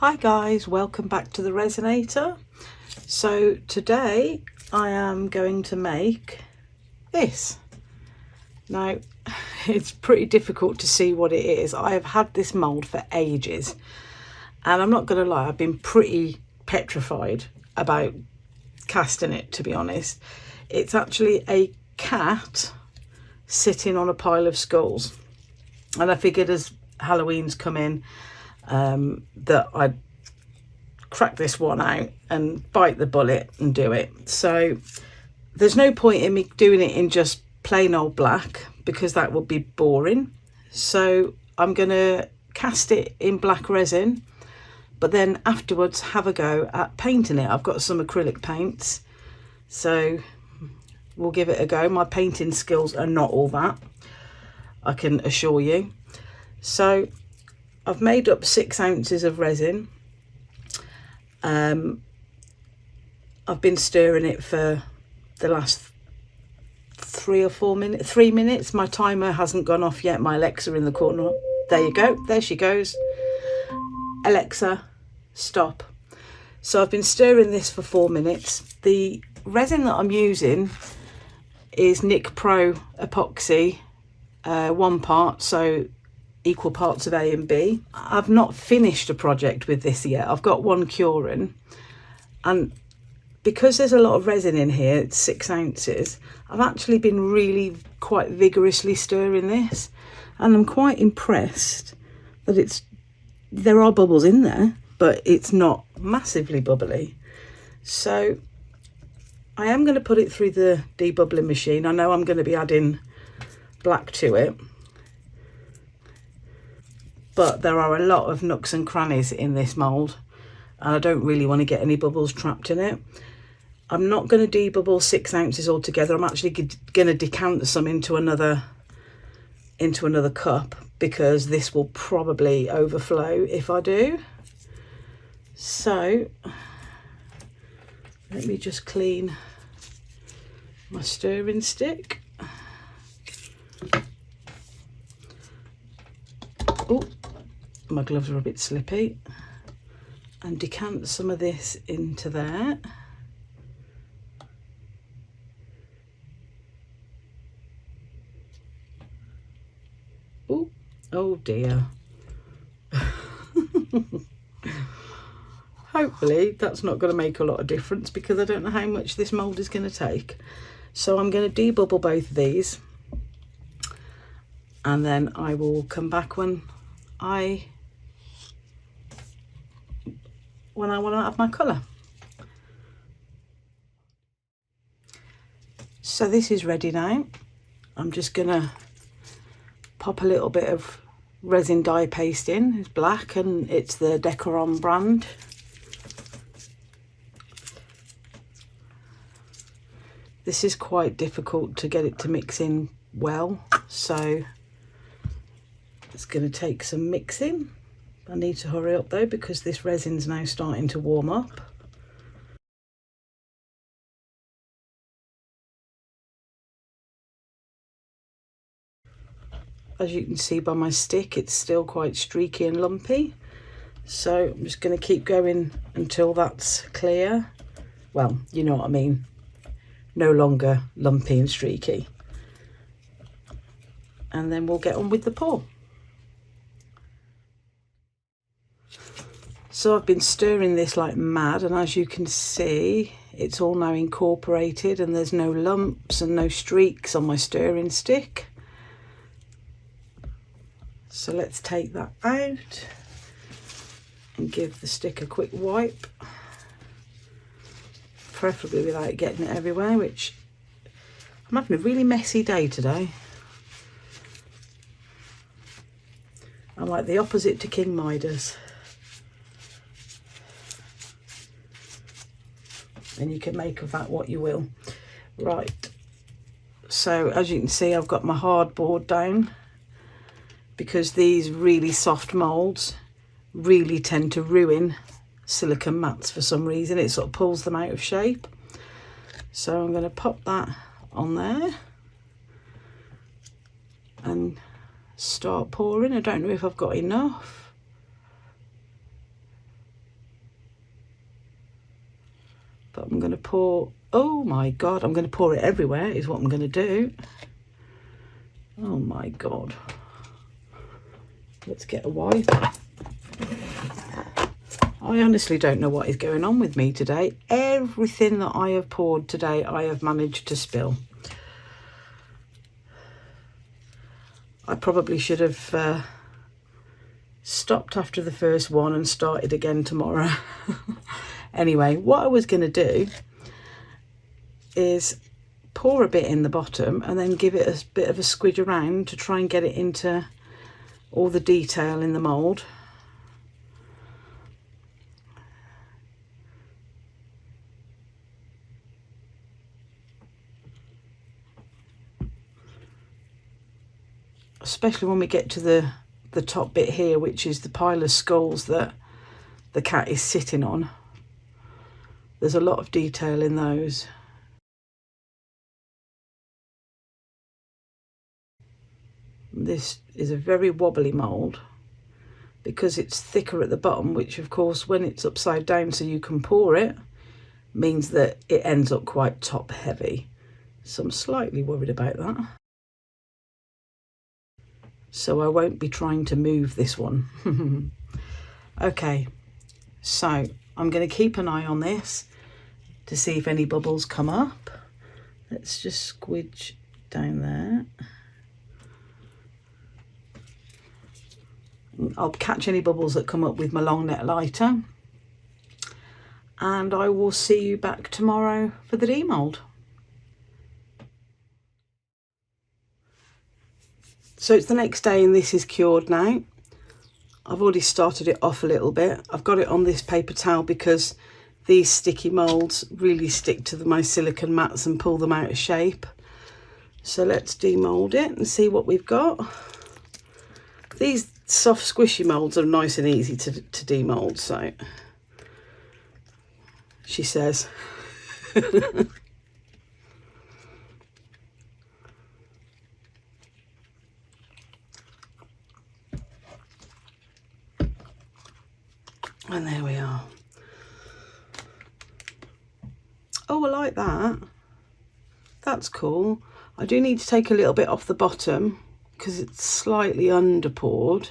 Hi guys, welcome back to the Resinator. So today I am going to make this. Now it's pretty difficult to see what it is. I have had this mould for ages and I'm not going to lie, I've been pretty petrified about casting it, to be honest. It's actually a cat sitting on a pile of skulls, and I figured as Halloween's come in that I'd crack this one out and bite the bullet and do it. So there's no point in me doing it in just plain old black because that would be boring. So I'm gonna cast it in black resin, but then afterwards have a go at painting it. I've got some acrylic paints, so we'll give it a go. My painting skills are not all that, I can assure you. So I've made up 6 ounces of resin. I've been stirring it for the last 3 minutes. My timer hasn't gone off yet. My Alexa in the corner. There you go. There she goes. Alexa, stop. So I've been stirring this for 4 minutes. The resin that I'm using is Nick Pro Epoxy, 1 part, so equal parts of A and B. I've not finished a project with this yet. I've got one curing, and because there's a lot of resin in here, it's 6 ounces, I've actually been really quite vigorously stirring this, and I'm quite impressed that there are bubbles in there, but it's not massively bubbly. So I am going to put it through the debubbling machine. I know I'm going to be adding black to it, but there are a lot of nooks and crannies in this mould and I don't really want to get any bubbles trapped in it. I'm not going to debubble 6 ounces altogether. I'm actually going to decant some into another cup because this will probably overflow if I do. So let me just clean my stirring stick. Oh, my gloves are a bit slippy, and decant some of this into there. Oh, oh dear. Hopefully that's not going to make a lot of difference because I don't know how much this mould is going to take. So I'm going to debubble both of these, and then I will come back when I want to add my colour. So this is ready now. I'm just gonna pop a little bit of resin dye paste in. It's black and it's the Decoron brand. This is quite difficult to get it to mix in well, so it's going to take some mixing. I need to hurry up though because this resin's now starting to warm up. As you can see by my stick, it's still quite streaky and lumpy. So I'm just going to keep going until that's clear. Well, you know what I mean. No longer lumpy and streaky. And then we'll get on with the pour. So I've been stirring this like mad, and as you can see, it's all now incorporated and there's no lumps and no streaks on my stirring stick. So let's take that out and give the stick a quick wipe, preferably without getting it everywhere, which I'm having a really messy day today. I'm like the opposite to King Midas. And you can make of that what you will. Right, so as you can see, I've got my hardboard down because these really soft moulds really tend to ruin silicone mats for some reason. It sort of pulls them out of shape. So I'm going to pop that on there and start pouring. I don't know if I've got enough. But I'm going to pour, oh my God, I'm going to pour it everywhere is what I'm going to do. Oh my God. Let's get a wipe. I honestly don't know what is going on with me today. Everything that I have poured today, I have managed to spill. I probably should have stopped after the first one and started again tomorrow. Anyway, what I was going to do is pour a bit in the bottom and then give it a bit of a squidge around to try and get it into all the detail in the mould. Especially when we get to the top bit here, which is the pile of skulls that the cat is sitting on. There's a lot of detail in those. This is a very wobbly mould because it's thicker at the bottom, which of course when it's upside down so you can pour it, means that it ends up quite top heavy. So I'm slightly worried about that. So I won't be trying to move this one. Okay, so I'm going to keep an eye on this to see if any bubbles come up. Let's just squidge down there. I'll catch any bubbles that come up with my long net lighter. And I will see you back tomorrow for the demold. So it's the next day and this is cured now. I've already started it off a little bit. I've got it on this paper towel because these sticky moulds really stick to my silicone mats and pull them out of shape. So let's demold it and see what we've got. These soft squishy moulds are nice and easy to demold, so she says. And there we are. Oh, I like that. That's cool. I do need to take a little bit off the bottom because it's slightly under poured,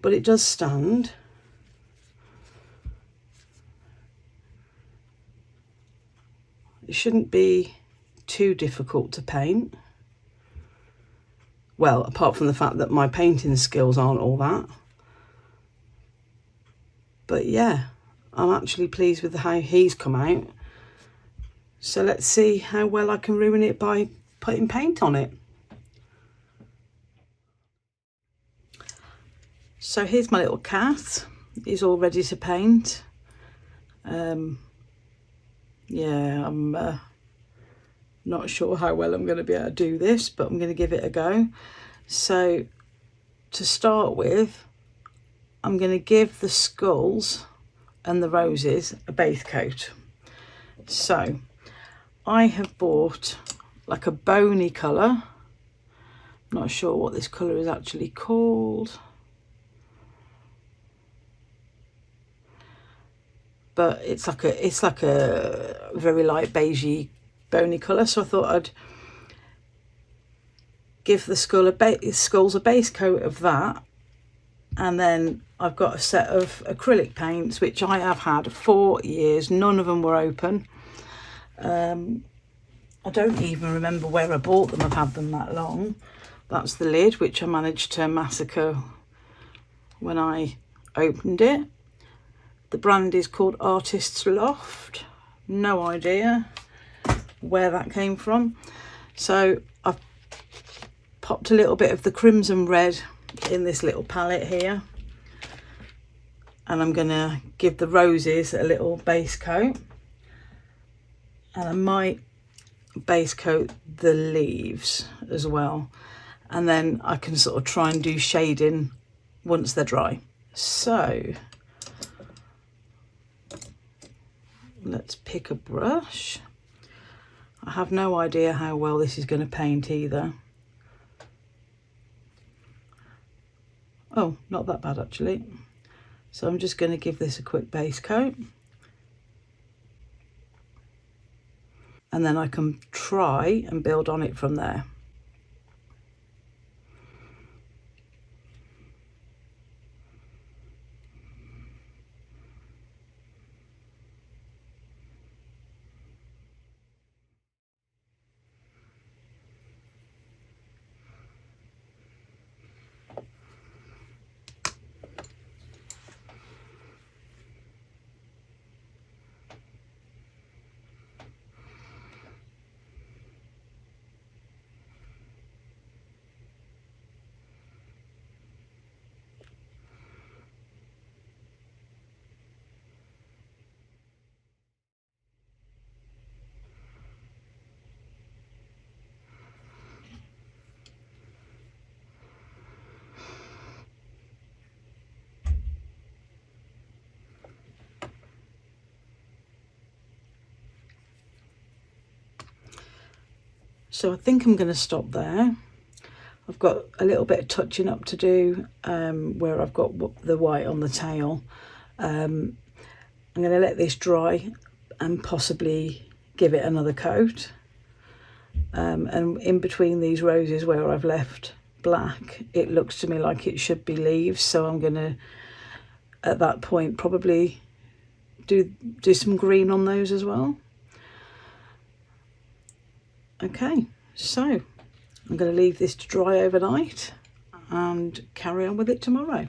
but it does stand. It shouldn't be too difficult to paint. Well, apart from the fact that my painting skills aren't all that. But yeah, I'm actually pleased with how he's come out. So let's see how well I can ruin it by putting paint on it. So here's my little cat. He's all ready to paint. Yeah, I'm not sure how well I'm going to be able to do this, but I'm going to give it a go. So to start with, I'm going to give the skulls and the roses a base coat. So I have bought like a bony colour. I'm not sure what this colour is actually called, but it's like a very light beigey bony colour. So I thought I'd give the skulls a base coat of that. And then I've got a set of acrylic paints, which I have had for years. None of them were open. I don't even remember where I bought them. I've had them that long. That's the lid, which I managed to massacre when I opened it. The brand is called Artist's Loft. No idea where that came from. So I've popped a little bit of the crimson red in this little palette here, and I'm gonna give the roses a little base coat, and I might base coat the leaves as well, and then I can sort of try and do shading once they're dry. So let's pick a brush. I have no idea how well this is going to paint either. Oh, not that bad actually. So I'm just going to give this a quick base coat. and then I can try and build on it from there. So I think I'm going to stop there. I've got a little bit of touching up to do where I've got the white on the tail. I'm going to let this dry and possibly give it another coat. And in between these roses where I've left black, it looks to me like it should be leaves. So I'm going to, at that point, probably do some green on those as well. Okay, so I'm going to leave this to dry overnight and carry on with it tomorrow.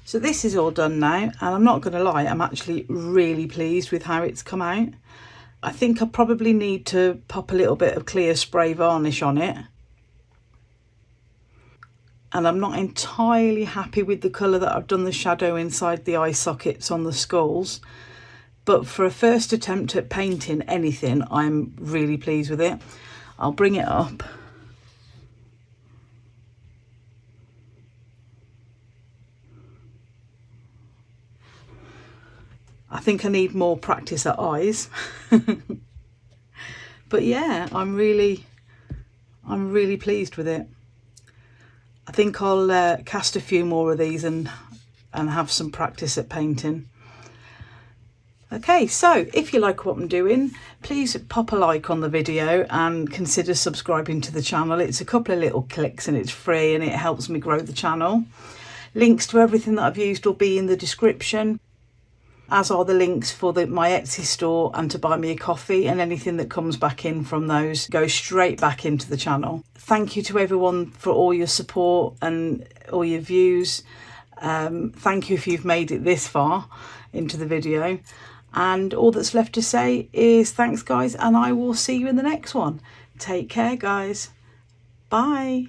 So this is all done now, and I'm not going to lie, I'm actually really pleased with how it's come out. I think I probably need to pop a little bit of clear spray varnish on it. And I'm not entirely happy with the colour that I've done the shadow inside the eye sockets on the skulls. But for a first attempt at painting anything, I'm really pleased with it. I'll bring it up. I think I need more practice at eyes. But yeah, I'm really pleased with it. I think I'll cast a few more of these and have some practice at painting. Okay, so if you like what I'm doing, please pop a like on the video and consider subscribing to the channel. It's a couple of little clicks and it's free and it helps me grow the channel. Links to everything that I've used will be in the description, as are the links for my Etsy store and to buy me a coffee, and anything that comes back in from those goes straight back into the channel. Thank you to everyone for all your support and all your views. Thank you if you've made it this far into the video. And all that's left to say is thanks, guys, and I will see you in the next one. Take care, guys. Bye.